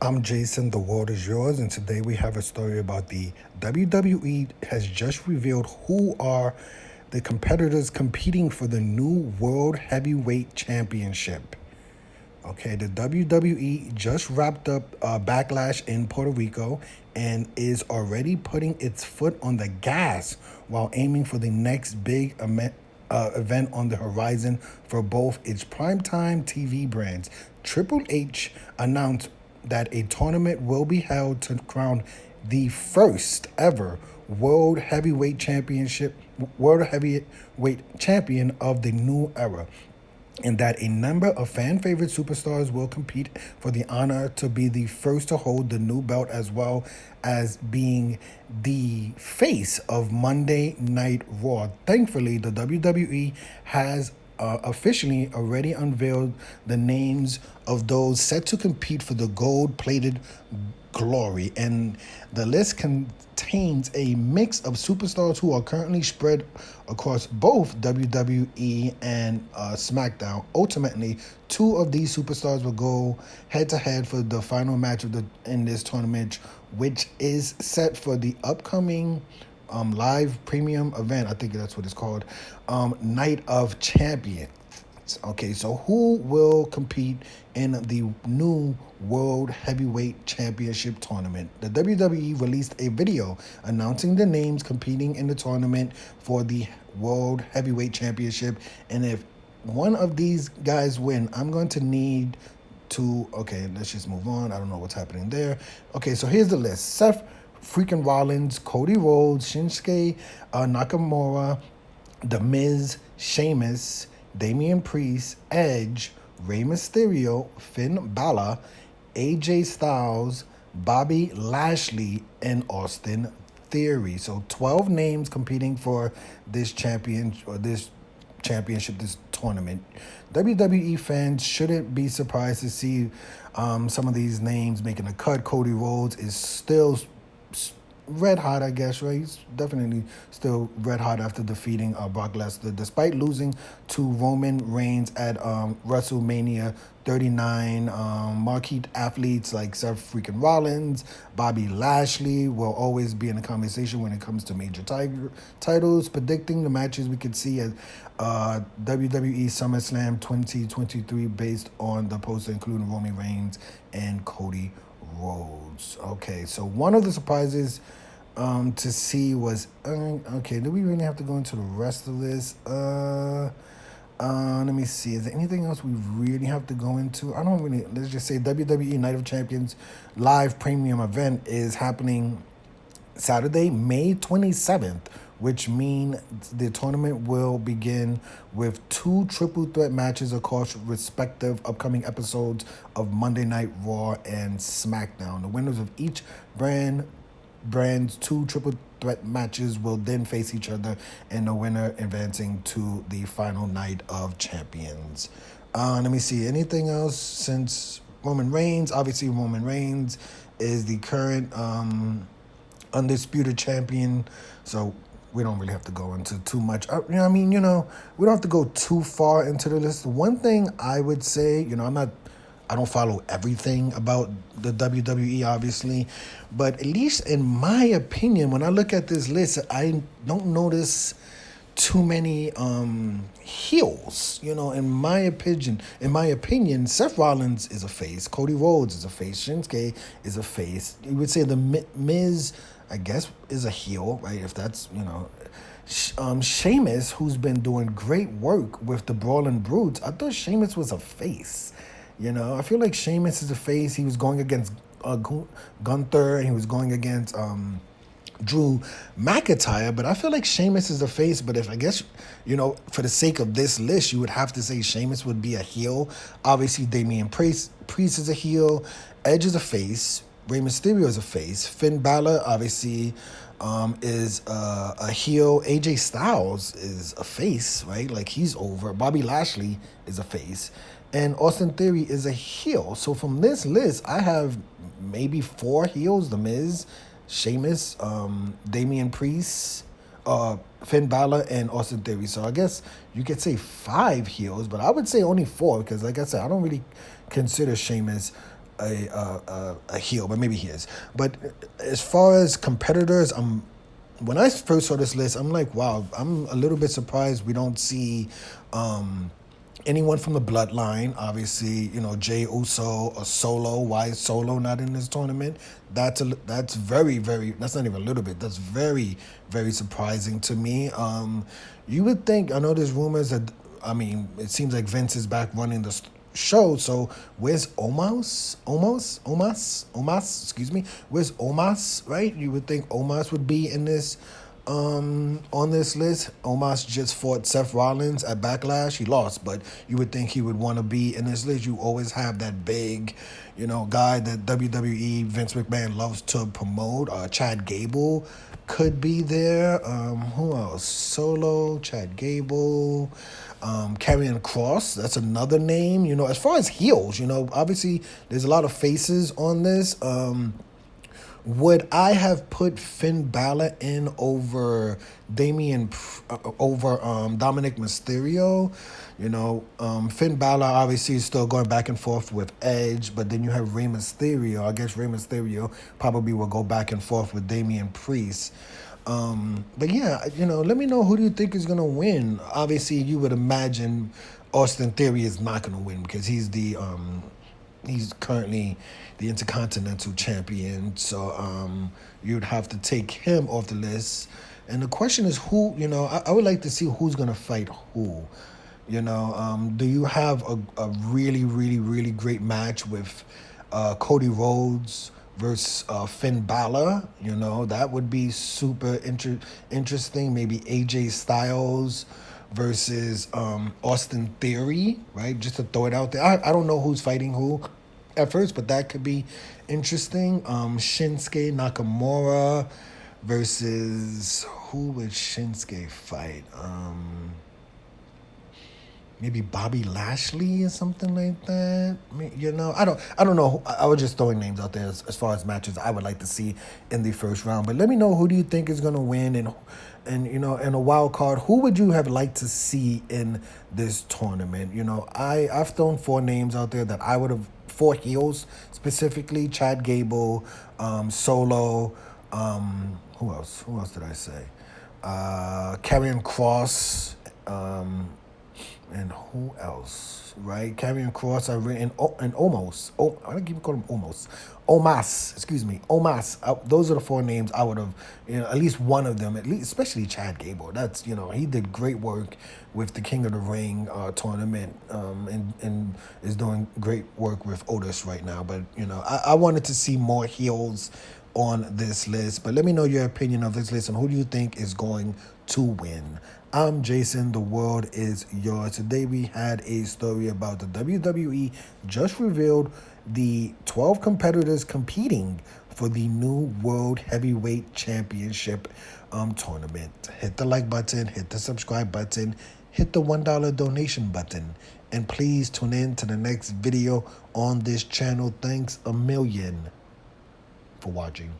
I'm Jason, the world is yours, and today we have a story about the WWE has just revealed who are the competitors competing for the new World Heavyweight Championship. Okay, the WWE just wrapped up Backlash in Puerto Rico and is already putting its foot on the gas while aiming for the next big event on the horizon for both its primetime TV brands. Triple H announced that a tournament will be held to crown the first ever World Heavyweight Champion of the new era, and that a number of fan favorite superstars will compete for the honor to be the first to hold the new belt, as well as being the face of Monday Night Raw. Thankfully, the WWE has officially already unveiled the names of those set to compete for the gold plated glory, and the list contains a mix of superstars who are currently spread across both WWE and SmackDown. Ultimately, two of these superstars will go head to head for the final match in this tournament, which is set for the upcoming live premium event. I think that's what it's called, Night of Champions. Okay, so who will compete in the new World Heavyweight Championship tournament? The WWE released a video announcing the names competing in the tournament for the World Heavyweight Championship. And if one of these guys win, I'm going to need to... Okay, let's just move on. I don't know what's happening there. Okay, so here's the list. Seth freaking Rollins, Cody Rhodes, Shinsuke Nakamura, The Miz, Sheamus, Damian Priest, Edge, Rey Mysterio, Finn Balor, AJ Styles, Bobby Lashley, and Austin Theory. So 12 names competing for this championship, this tournament. WWE fans shouldn't be surprised to see some of these names making a cut. Cody Rhodes is still red hot, I guess, right? He's definitely still red hot after defeating Brock Lesnar, despite losing to Roman Reigns at WrestleMania 39. Marquee athletes like Seth freaking Rollins, Bobby Lashley will always be in the conversation when it comes to major titles. Predicting the matches we could see at WWE SummerSlam 2023 based on the poster including Roman Reigns and Cody Rhodes. Okay, so one of the surprises to see was okay. Do we really have to go into the rest of this? Let me see. Is there anything else we really have to go into? I don't really. Let's just say WWE Night of Champions live premium event is happening Saturday, May 27th, which means the tournament will begin with 2 triple threat matches across respective upcoming episodes of Monday Night Raw and SmackDown. The winners of each brand's 2 triple threat matches will then face each other, and the winner advancing to the final Night of Champions. Let me see. Anything else since Roman Reigns? Obviously, Roman Reigns is the current undisputed champion, so we don't really have to go into too much. We don't have to go too far into the list. One thing I would say, I don't follow everything about the WWE, obviously, but at least in my opinion, when I look at this list, I don't notice too many heels. In my opinion, Seth Rollins is a face, Cody Rhodes is a face, Shinsuke is a face. You would say the Miz, I guess, is a heel, right? If that's, Sheamus, who's been doing great work with the Brawling Brutes. I thought Sheamus was a face. I feel like Sheamus is a face. He was going against Gunther, and he was going against Drew McIntyre, but I feel like Sheamus is a face. But if I guess, for the sake of this list, you would have to say Sheamus would be a heel. Obviously, Damian Priest is a heel. Edge is a face. Rey Mysterio is a face. Finn Balor, obviously, is a heel. AJ Styles is a face, right? Like, he's over. Bobby Lashley is a face. And Austin Theory is a heel. So from this list, I have maybe 4 heels. The Miz, Sheamus, Damian Priest, Finn Balor, and Austin Theory. So I guess you could say 5 heels, but I would say only 4 because, like I said, I don't really consider Sheamus a heel, but maybe he is. But as far as competitors, when I first saw this list, I'm like, wow, I'm a little bit surprised we don't see anyone from the bloodline. Obviously, Jay Uso or Solo. Why is Solo not in this tournament? That's very, very, that's not even a little bit, that's very, very surprising to me. You would think, I know there's rumors that, it seems like Vince is back running the show, so where's Omos, excuse me, where's Omos, right? You would think Omos would be in this on this list. Omos just fought Seth Rollins at Backlash. He lost, but you would think he would want to be in this list. You always have that big, guy that WWE Vince McMahon loves to promote. Chad Gable could be there. Who else? Solo, Chad Gable, Karrion Kross. That's another name. As far as heels, obviously there's a lot of faces on this. Would I have put Finn Balor in over Dominic Mysterio? Finn Balor obviously is still going back and forth with Edge, but then you have Rey Mysterio. I guess Rey Mysterio probably will go back and forth with Damian Priest. But yeah, let me know, who do you think is gonna win? Obviously, you would imagine Austin Theory is not gonna win because he's currently the Intercontinental Champion, so you'd have to take him off the list. And the question is who, I would like to see who's going to fight who. Do you have a really, really, really great match with Cody Rhodes versus Finn Balor? That would be super interesting. Maybe AJ Styles versus Austin Theory, right? Just to throw it out there. I don't know who's fighting who at first, but that could be interesting. Shinsuke Nakamura versus, who would Shinsuke fight? Maybe Bobby Lashley or something like that. I don't know. I was just throwing names out there as far as matches I would like to see in the first round. But let me know, who do you think is going to win, and in a wild card, who would you have liked to see in this tournament? I've thrown 4 names out there that I would have, 4 heels specifically: Chad Gable, Solo, who else? Who else did I say? Karrion Kross, and who else? Right, Karrion Kross. And Omos. I keep calling him Omos. Omos. Excuse me, Omos. Those are the 4 names I would have. At least one of them. At least, especially Chad Gable. That's he did great work with the King of the Ring tournament, and is doing great work with Otis right now. But I wanted to see more heels on this list. But let me know your opinion of this list and who do you think is going to win. I'm Jason. The world is yours. Today we had a story about the WWE just revealed the 12 competitors competing for the new World Heavyweight Championship tournament. Hit the like button, hit the subscribe button, hit the $1 donation button, and please tune in to the next video on this channel. Thanks a million for watching.